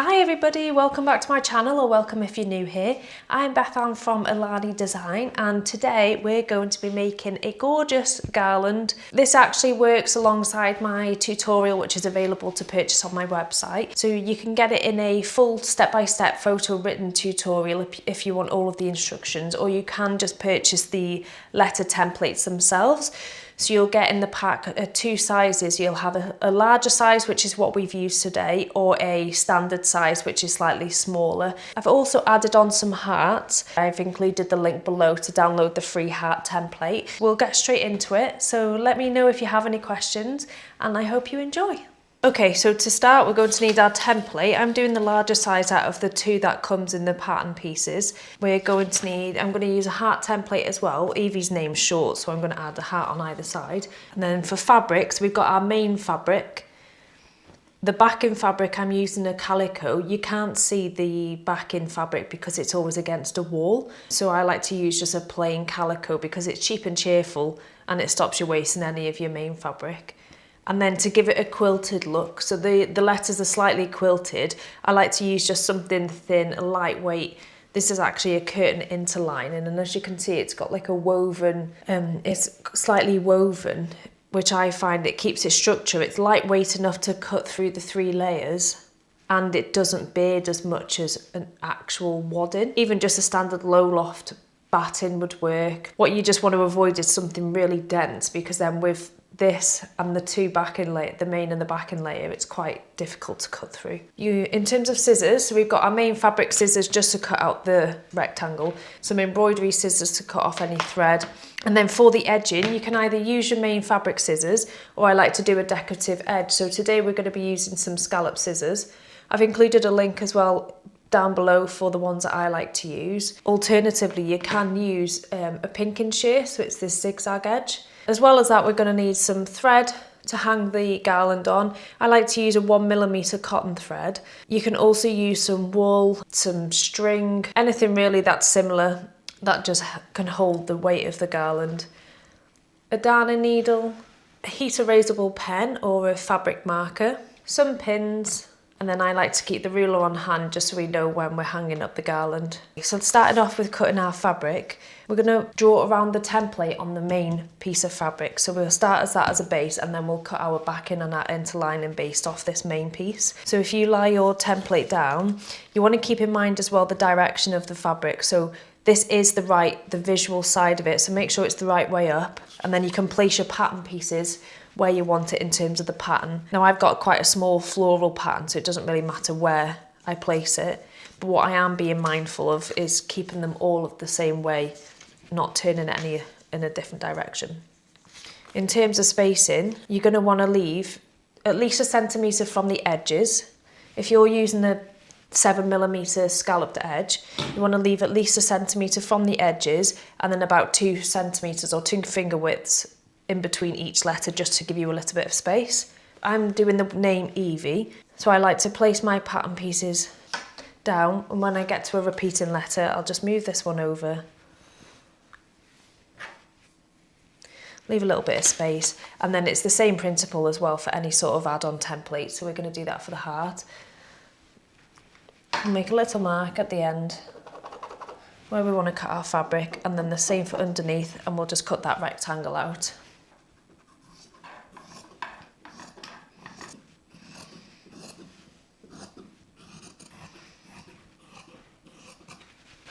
Hi everybody, welcome back to my channel, or welcome if you're new here. I'm Bethan from Alani Design, and today we're going to be making a gorgeous garland. This actually works alongside my tutorial, which is available to purchase on my website. So you can get it in a full step-by-step photo written tutorial if you want all of the instructions, or you can just purchase the letter templates themselves. So you'll get in the pack two sizes. You'll have a larger size, which is what we've used today, or a standard size, which is slightly smaller. I've also added on some hearts. I've included the link below to download the free heart template. We'll get straight into it. So let me know if you have any questions, and I hope you enjoy. Okay, so to start, we're going to need our template. I'm doing the larger size out of the two that comes in the pattern pieces. I'm going to use a heart template as well. Evie's name's short, so I'm going to add a heart on either side. And then for fabrics, we've got our main fabric. The backing fabric, I'm using a calico. You can't see the backing fabric because it's always against a wall. So I like to use just a plain calico because it's cheap and cheerful and it stops you wasting any of your main fabric. And then to give it a quilted look, so the letters are slightly quilted, I like to use just something thin, lightweight. This is actually a curtain interlining, and as you can see, it's got like a woven, it's slightly woven, which I find it keeps its structure. It's lightweight enough to cut through the 3 layers, and it doesn't beard as much as an actual wadding. Even just a standard low loft batting would work. What you just want to avoid is something really dense, because then with this and the two backing layer, the main and the backing layer, it's quite difficult to cut through. In terms of scissors, so we've got our main fabric scissors just to cut out the rectangle, some embroidery scissors to cut off any thread, and then for the edging, you can either use your main fabric scissors, or I like to do a decorative edge. So today we're going to be using some scallop scissors. I've included a link as well down below for the ones that I like to use. Alternatively, you can use a pinking shear, so it's this zigzag edge. As well as that, we're going to need some thread to hang the garland on. I like to use a 1mm cotton thread. You can also use some wool, some string, anything really that's similar that just can hold the weight of the garland. A darning needle, a heat erasable pen or a fabric marker, some pins, and then I like to keep the ruler on hand just so we know when we're hanging up the garland. So starting off with cutting our fabric, we're going to draw around the template on the main piece of fabric. So we'll start as that as a base, and then we'll cut our backing and our interlining based off this main piece. So if you lie your template down, you want to keep in mind as well the direction of the fabric. So this is the visual side of it, so make sure it's the right way up, and then you can place your pattern pieces where you want it in terms of the pattern. Now I've got quite a small floral pattern, so it doesn't really matter where I place it, but what I am being mindful of is keeping them all of the same way, not turning any in a different direction. In terms of spacing, you're going to want to leave at least 1 centimetre from the edges. If you're using a 7mm scalloped edge, you want to leave at least 1 centimetre from the edges, and then about 2 centimetres or 2 finger widths in between each letter, just to give you a little bit of space. I'm doing the name Evie, so I like to place my pattern pieces down, and when I get to a repeating letter, I'll just move this one over, leave a little bit of space, and then it's the same principle as well for any sort of add-on template. So we're going to do that for the heart. We'll make a little mark at the end where we want to cut our fabric, and then the same for underneath, and we'll just cut that rectangle out.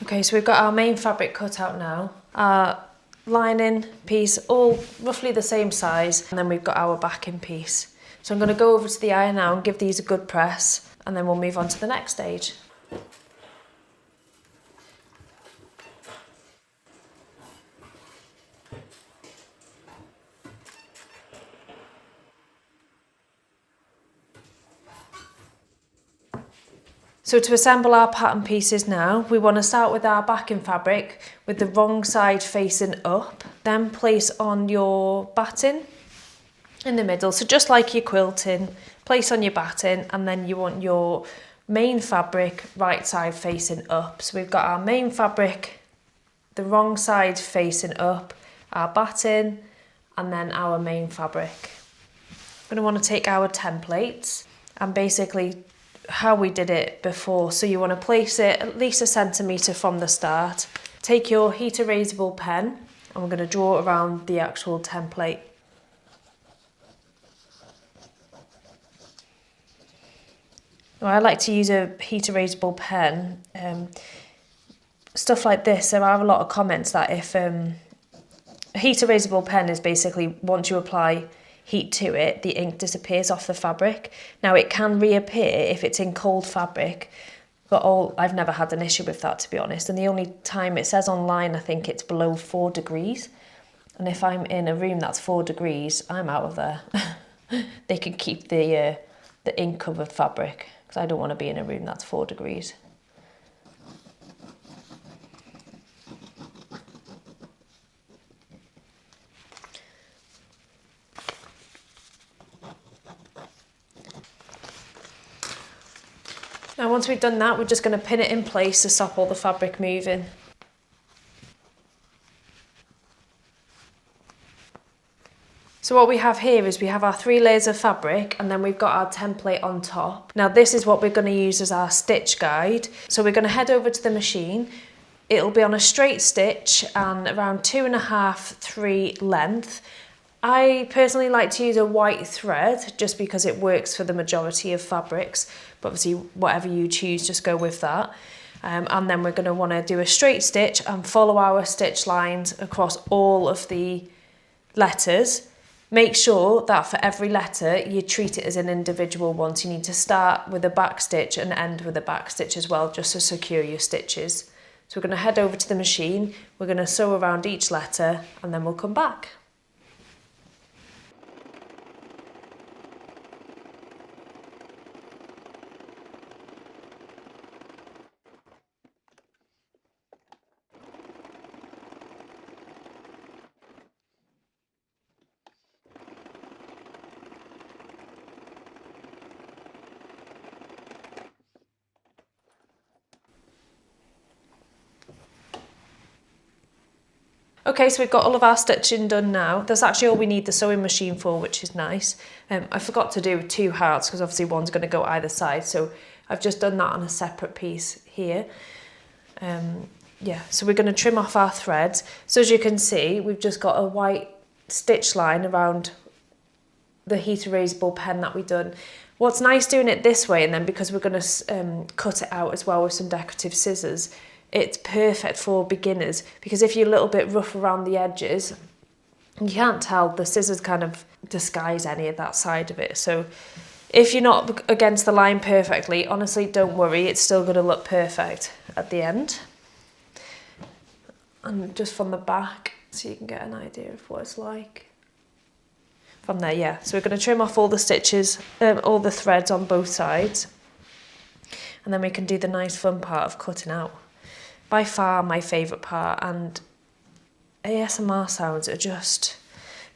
Okay, so we've got our main fabric cut out now. Our lining piece, all roughly the same size, and then we've got our backing piece. So I'm going to go over to the iron now and give these a good press, and then we'll move on to the next stage. So to assemble our pattern pieces now, we want to start with our backing fabric with the wrong side facing up, then place on your batting in the middle. So just like you're quilting, place on your batting, and then you want your main fabric right side facing up. So we've got our main fabric, the wrong side facing up, our batting, and then our main fabric. We're going to want to take our templates and basically how we did it before. So you want to place it at least 1 centimetre from the start. Take your heat erasable pen and we're going to draw around the actual template. Now, I like to use a heat erasable pen. Stuff like this, there are a lot of comments that if a heat erasable pen is basically once you apply heat to it, the ink disappears off the fabric. Now it can reappear if it's in cold fabric, but I've never had an issue with that, to be honest. And the only time it says online, I think it's below 4 degrees. And if I'm in a room that's 4 degrees, I'm out of there. They can keep the ink covered fabric because I don't want to be in a room that's 4 degrees. Now once we've done that, we're just going to pin it in place to stop all the fabric moving. So what we have here is we have our 3 layers of fabric and then we've got our template on top. Now this is what we're going to use as our stitch guide. So we're going to head over to the machine. It'll be on a straight stitch and around 2.5, 3 length. I personally like to use a white thread just because it works for the majority of fabrics, but obviously whatever you choose, just go with that. And then we're going to want to do a straight stitch and follow our stitch lines across all of the letters. Make sure that for every letter you treat it as an individual one. So you need to start with a back stitch and end with a back stitch as well, just to secure your stitches. So we're going to head over to the machine, we're going to sew around each letter and then we'll come back. Okay, so we've got all of our stitching done now. That's actually all we need the sewing machine for, which is nice. I forgot to do 2 hearts because obviously one's going to go either side, so I've just done that on a separate piece here. Yeah, so we're going to trim off our threads. So as you can see, we've just got a white stitch line around the heat erasable pen that we've done. What's nice doing it this way, and then because we're going to cut it out as well with some decorative scissors, it's perfect for beginners, because if you're a little bit rough around the edges, you can't tell, the scissors kind of disguise any of that side of it. So if you're not against the line perfectly, honestly, don't worry, it's still going to look perfect at the end. And just from the back, so you can get an idea of what it's like. From there, yeah. So we're going to trim off all the stitches, all the threads on both sides. And then we can do the nice fun part of cutting out. By far my favourite part, and ASMR sounds are just,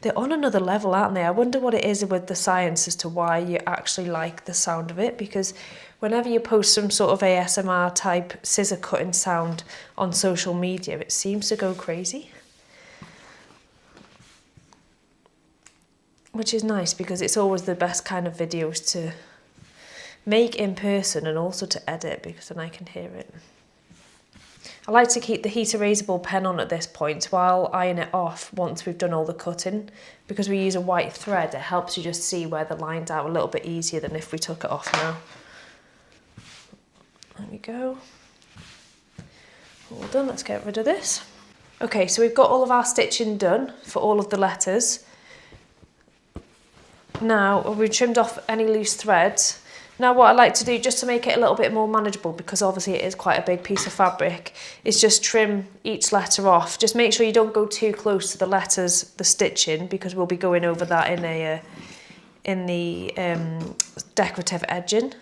they're on another level, aren't they? I wonder what it is with the science as to why you actually like the sound of it, because whenever you post some sort of ASMR type scissor cutting sound on social media, it seems to go crazy. Which is nice because it's always the best kind of videos to make in person and also to edit, because then I can hear it. I like to keep the heat erasable pen on at this point while iron it off once we've done all the cutting. Because we use a white thread, it helps you just see where the lines are a little bit easier than if we took it off now. There we go. All done, let's get rid of this. Okay, so we've got all of our stitching done for all of the letters. Now we've trimmed off any loose threads. Now what I like to do, just to make it a little bit more manageable, because obviously it is quite a big piece of fabric, is just trim each letter off. Just make sure you don't go too close to the letters, the stitching, because we'll be going over that in the decorative edging.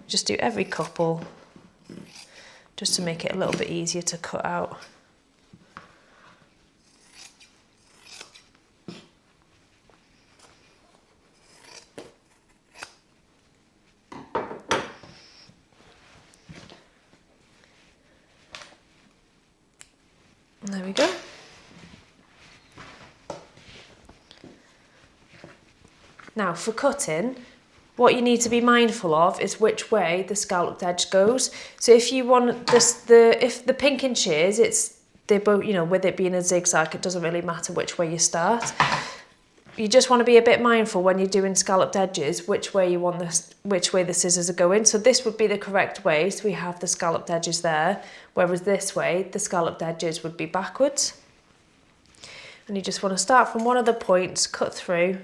Just do every couple, just to make it a little bit easier to cut out. There we go. Now for cutting, what you need to be mindful of is which way the scalloped edge goes. So if you want this, if the pinking shears, they're both, you know, with it being a zigzag, it doesn't really matter which way you start. You just want to be a bit mindful when you're doing scalloped edges, which way you want this, which way the scissors are going. So this would be the correct way. So we have the scalloped edges there, whereas this way, the scalloped edges would be backwards. And you just want to start from one of the points, cut through,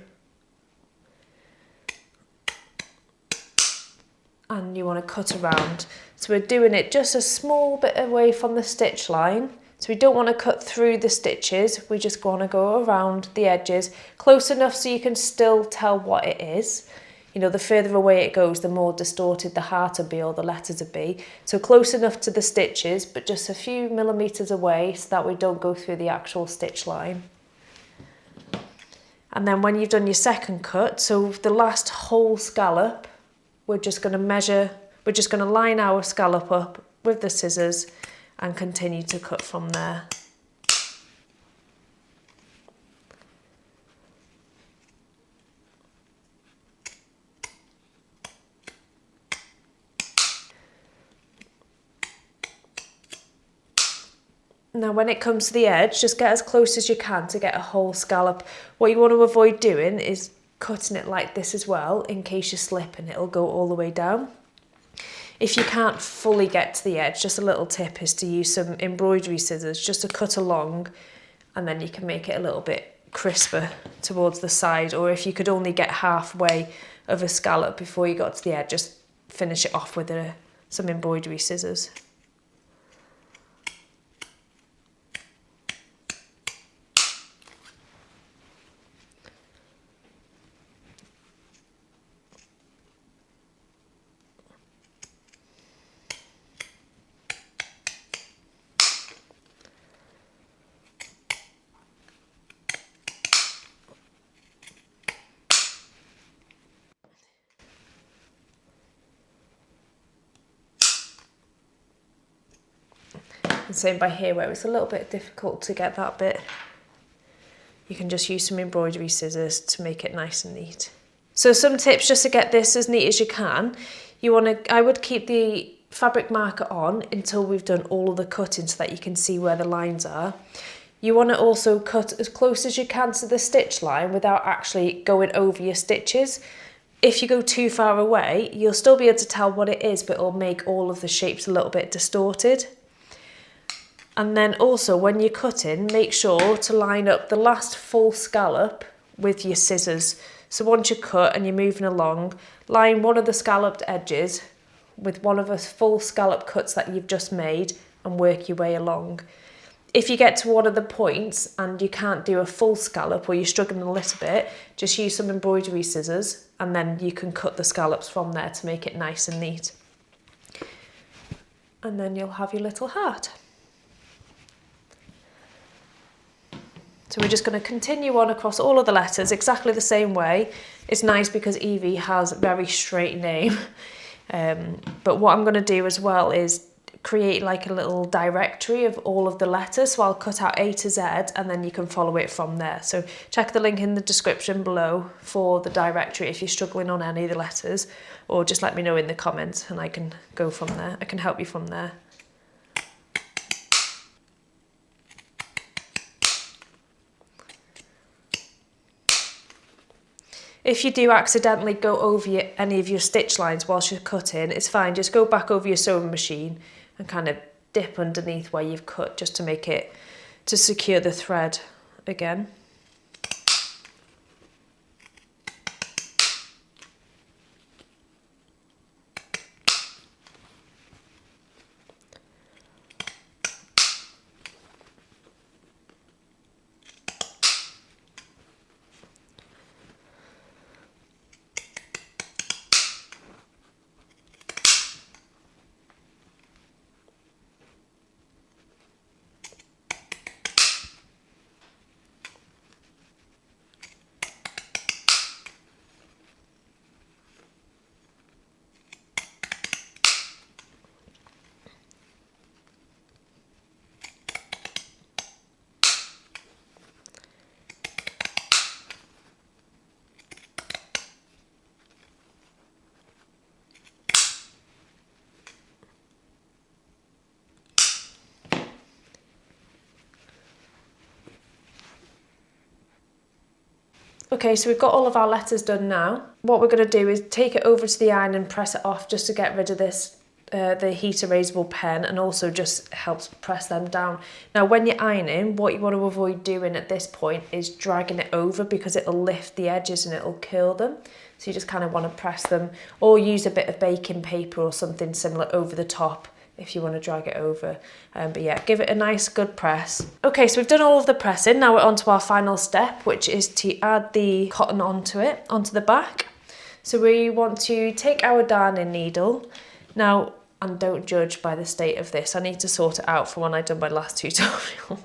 and you want to cut around. So we're doing it just a small bit away from the stitch line. So we don't want to cut through the stitches, we just want to go around the edges, close enough so you can still tell what it is. You know, the further away it goes, the more distorted the heart will be or the letters will be. So close enough to the stitches, but just a few millimetres away so that we don't go through the actual stitch line. And then when you've done your second cut, so the last whole scallop, we're just going to measure, we're just going to line our scallop up with the scissors and continue to cut from there. Now when it comes to the edge, just get as close as you can to get a whole scallop. What you want to avoid doing is cutting it like this as well, in case you slip and it'll go all the way down. If you can't fully get to the edge, just a little tip is to use some embroidery scissors just to cut along, and then you can make it a little bit crisper towards the side. Or if you could only get halfway of a scallop before you got to the edge, just finish it off with some embroidery scissors. And same by here, where it's a little bit difficult to get that bit. You can just use some embroidery scissors to make it nice and neat. So some tips just to get this as neat as you can. I would keep the fabric marker on until we've done all of the cutting so that you can see where the lines are. You want to also cut as close as you can to the stitch line without actually going over your stitches. If you go too far away, you'll still be able to tell what it is, but it'll make all of the shapes a little bit distorted. And then also when you're cutting, make sure to line up the last full scallop with your scissors. So once you cut and you're moving along, line one of the scalloped edges with one of the full scallop cuts that you've just made and work your way along. If you get to one of the points and you can't do a full scallop or you're struggling a little bit, just use some embroidery scissors and then you can cut the scallops from there to make it nice and neat. And then you'll have your little heart. So we're just going to continue on across all of the letters exactly the same way. It's nice because Evie has a very straight name. But what I'm going to do as well is create like a little directory of all of the letters. So I'll cut out A to Z and then you can follow it from there. So check the link in the description below for the directory if you're struggling on any of the letters, or just let me know in the comments and I can go from there. I can help you from there. If you do accidentally go over any of your stitch lines whilst you're cutting, it's fine. Just go back over your sewing machine and kind of dip underneath where you've cut just to make it, to secure the thread again. Okay, so we've got all of our letters done now. What we're going to do is take it over to the iron and press it off just to get rid of this, the heat erasable pen, and also just helps press them down. Now when you're ironing, what you want to avoid doing at this point is dragging it over, because it'll lift the edges and it'll curl them. So you just kind of want to press them, or use a bit of baking paper or something similar over the top if you want to drag it over. But yeah, give it a nice good press. Okay, so we've done all of the pressing. Now we're on to our final step, which is to add the cotton onto it, onto the back. So we want to take our darning needle. Now, and don't judge by the state of this, I need to sort it out for when I've done my last tutorial.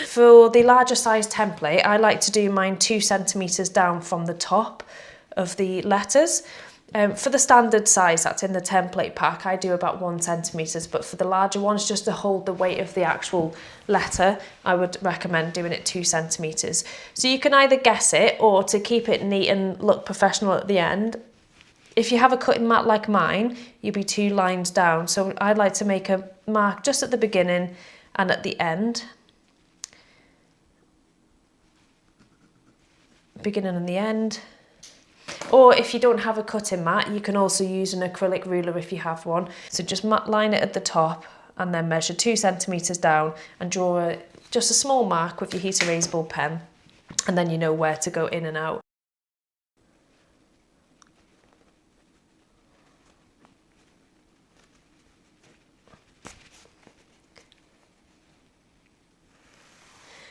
For the larger size template, I like to do mine 2 centimeters down from the top of the letters. For the standard size that's in the template pack, I do about 1 centimeters, but for the larger ones, just to hold the weight of the actual letter, I would recommend doing it 2 centimeters. So you can either guess it, or to keep it neat and look professional at the end, if you have a cutting mat like mine, you'll be 2 lines down. So I'd like to make a mark just at the beginning and at the end. Beginning and the end. Or if you don't have a cutting mat, you can also use an acrylic ruler if you have one. So just line it at the top and then measure 2 centimeters down and draw just a small mark with your heat erasable pen, and then you know where to go in and out.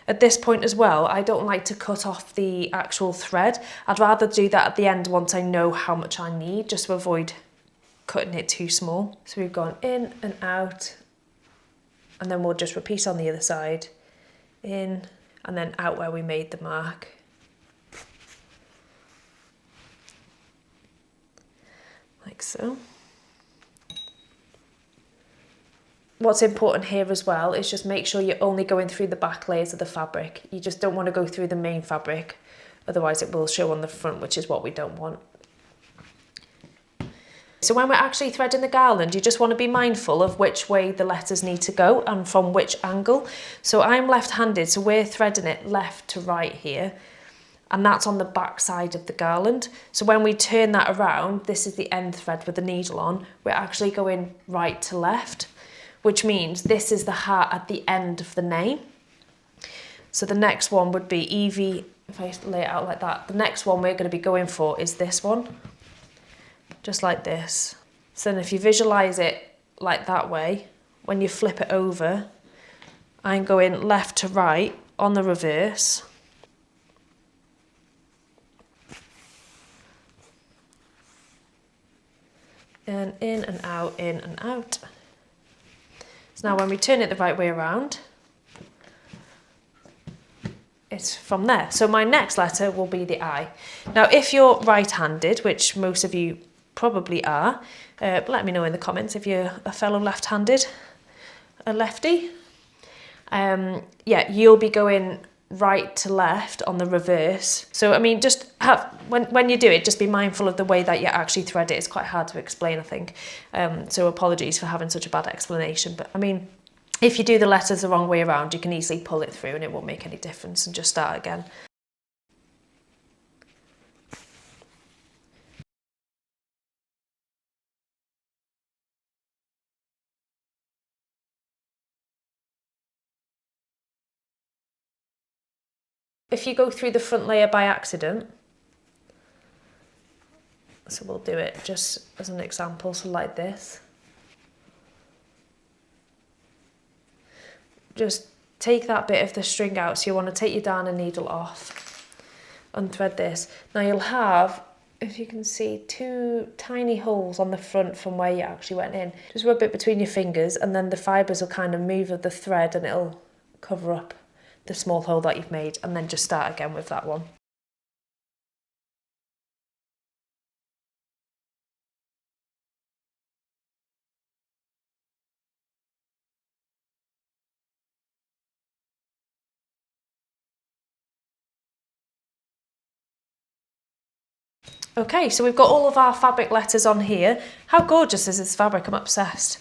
At this point as well, I don't like to cut off the actual thread. I'd rather do that at the end once I know how much I need, just to avoid cutting it too small. So we've gone in and out, and then we'll just repeat on the other side. In and then out where we made the mark. Like so. What's important here as well is just make sure you're only going through the back layers of the fabric. You just don't want to go through the main fabric, otherwise it will show on the front, which is what we don't want. So when we're actually threading the garland, you just want to be mindful of which way the letters need to go and from which angle. So I'm left-handed, so we're threading it left to right here, and that's on the back side of the garland. So when we turn that around, this is the end thread with the needle on, we're actually going right to left, which means this is the heart at the end of the name. So the next one would be Evie, if I lay it out like that, the next one we're going to be going for is this one, just like this. So then if you visualize it like that way, when you flip it over, I'm going left to right on the reverse. And in and out, in and out. So now when we turn it the right way around, it's from there. So my next letter will be the I. Now if you're right-handed, which most of you probably are, but let me know in the comments if you're a fellow left-handed, a lefty. Yeah, you'll be going right to left on the reverse. So I mean, just have, when you do it, just be mindful of the way that you actually thread it. It's quite hard to explain, I think. So apologies for having such a bad explanation, but I mean, if you do the letters the wrong way around, you can easily pull it through and it won't make any difference, and just start again. If you go through the front layer by accident, so we'll do it just as an example, so like this. Just take that bit of the string out, so you want to take your darning needle off, unthread this. Now you'll have, if you can see, 2 tiny holes on the front from where you actually went in. Just rub it between your fingers, and then the fibres will kind of move with the thread and it'll cover up the small hole that you've made, and then just start again with that one. Okay, so we've got all of our fabric letters on here. How gorgeous is this fabric? I'm obsessed.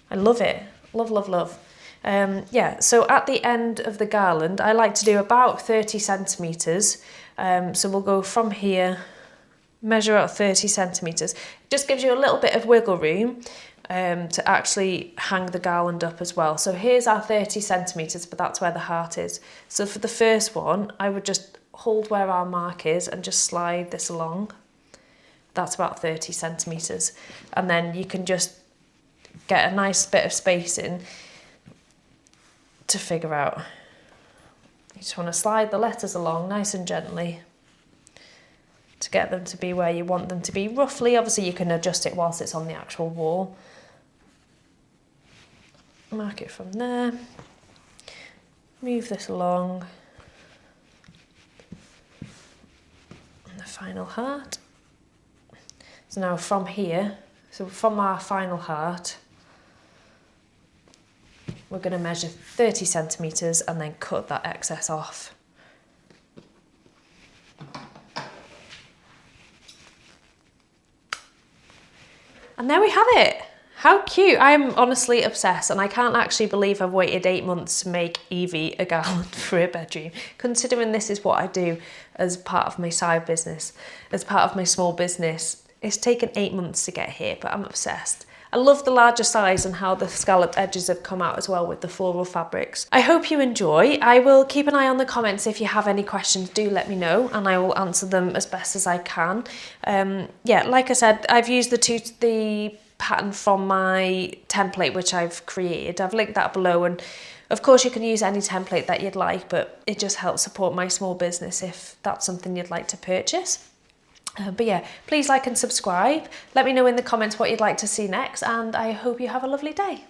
I love it. Love, love, love. Yeah, so at the end of the garland, I like to do about 30 centimetres. So we'll go from here, measure out 30 centimetres. Just gives you a little bit of wiggle room to actually hang the garland up as well. So here's our 30 centimetres, but that's where the heart is. So for the first one, I would just hold where our mark is and just slide this along. That's about 30 centimetres. And then you can just get a nice bit of spacing to figure out. You just want to slide the letters along nice and gently to get them to be where you want them to be roughly. Obviously you can adjust it whilst it's on the actual wall. Mark it from there. Move this along. And the final heart. So now from here, so from our final heart, we're going to measure 30 centimetres and then cut that excess off. And there we have it. How cute. I'm honestly obsessed, and I can't actually believe I've waited 8 months to make Evie a garland for her bedroom, considering this is what I do as part of my side business, as part of my small business. It's taken 8 months to get here, but I'm obsessed. I love the larger size and how the scalloped edges have come out as well with the floral fabrics. I hope you enjoy. I will keep an eye on the comments. If you have any questions, do let me know and I will answer them as best as I can. Yeah, like I said, I've used the pattern from my template which I've created. I've linked that below, and of course you can use any template that you'd like, but it just helps support my small business if that's something you'd like to purchase. But yeah, please like and subscribe. Let me know in the comments what you'd like to see next, and I hope you have a lovely day.